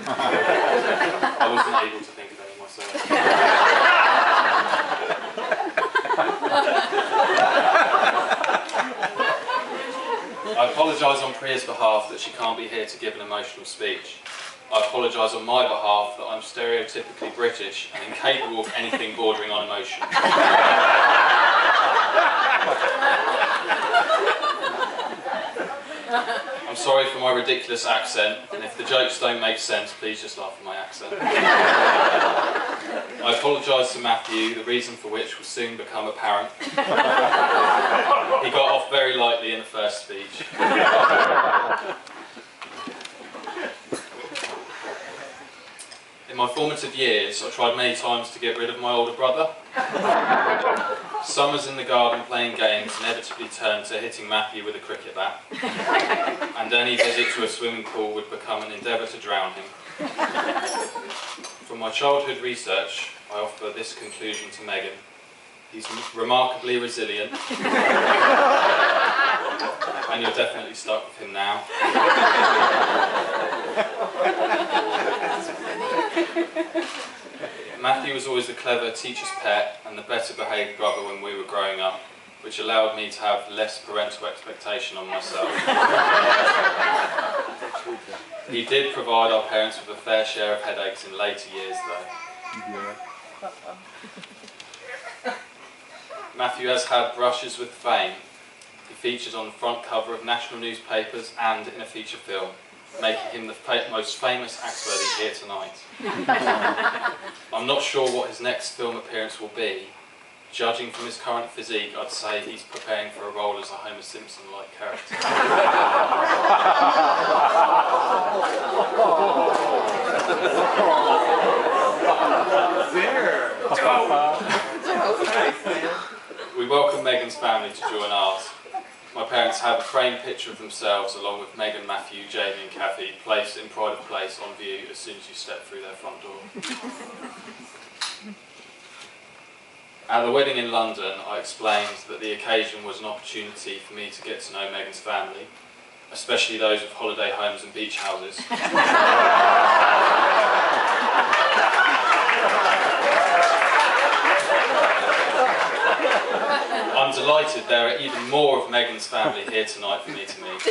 I wasn't able to think of any myself. I apologise on Priya's behalf that she can't be here to give an emotional speech. I apologise on my behalf that I'm stereotypically British and incapable of anything bordering on emotion. I'm sorry for my ridiculous accent, and if the jokes don't make sense, please just laugh at my accent. I apologise to Matthew, the reason for which will soon become apparent. He got off very lightly in the first speech. In my formative years, I tried many times to get rid of my older brother. Summers in the garden playing games inevitably turned to hitting Matthew with a cricket bat, and any visit to a swimming pool would become an endeavour to drown him. From my childhood research, I offer this conclusion to Megan. He's remarkably resilient, and you're definitely stuck with him now. Matthew was always the clever teacher's pet and the better behaved brother when we were growing up, which allowed me to have less parental expectation on myself. He did provide our parents with a fair share of headaches in later years though. Matthew has had brushes with fame. He features on the front cover of national newspapers and in a feature film, making him the most famous Axworthy here tonight. I'm not sure what his next film appearance will be. Judging from his current physique, I'd say he's preparing for a role as a Homer Simpson-like character. We welcome Megan's family to join ours. My parents have a framed picture of themselves along with Megan, Matthew, Jamie and Kathy placed in pride of place on view as soon as you step through their front door. At the wedding in London, I explained that the occasion was an opportunity for me to get to know Megan's family, especially those with holiday homes and beach houses. I'm delighted there are even more of Megan's family here tonight for me to meet.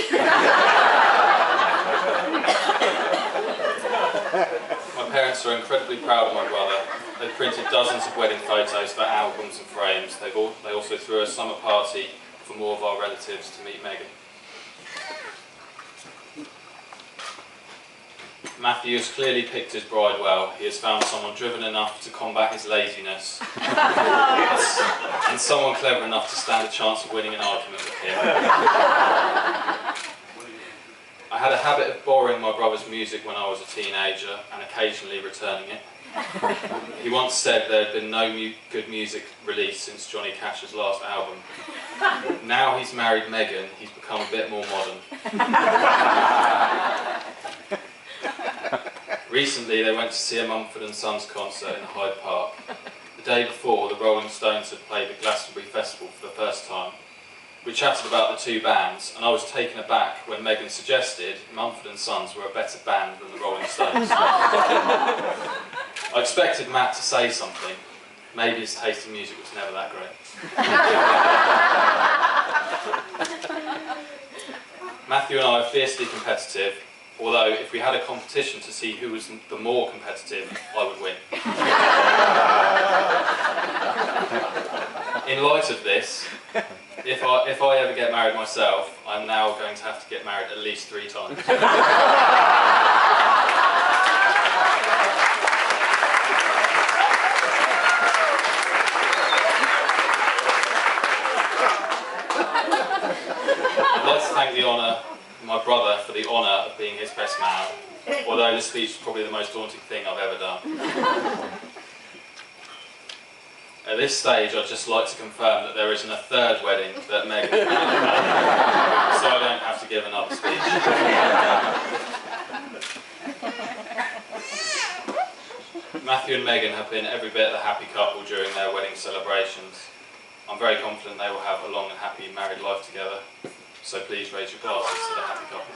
My parents are incredibly proud of my brother. They've printed dozens of wedding photos for albums and frames. They also threw a summer party for more of our relatives to meet Megan. Matthew has clearly picked his bride well. He has found someone driven enough to combat his laziness and someone clever enough to stand a chance of winning an argument with him. I had a habit of borrowing my brother's music when I was a teenager and occasionally returning it. He once said there had been no good music released since Johnny Cash's last album. Now he's married Megan, he's become a bit more modern. Recently they went to see a Mumford & Sons concert in Hyde Park. The day before, the Rolling Stones had played at Glastonbury Festival for the first time. We chatted about the two bands, and I was taken aback when Megan suggested Mumford & Sons were a better band than the Rolling Stones. I expected Matt to say something. Maybe his taste in music was never that great. Matthew and I are fiercely competitive, although if we had a competition to see who was the more competitive, I would win. In light of this, if I ever get married myself, I'm now going to have to get married at least 3 times. I'd like to thank my brother for the honour of being his best man, although this speech is probably the most daunting thing I've ever done. At this stage, I'd just like to confirm that there isn't a third wedding that Megan can have, so I don't have to give another speech. Matthew and Megan have been every bit the happy couple during their wedding celebrations. I'm very confident they will have a long and happy married life together. So please raise your glasses to the happy couple.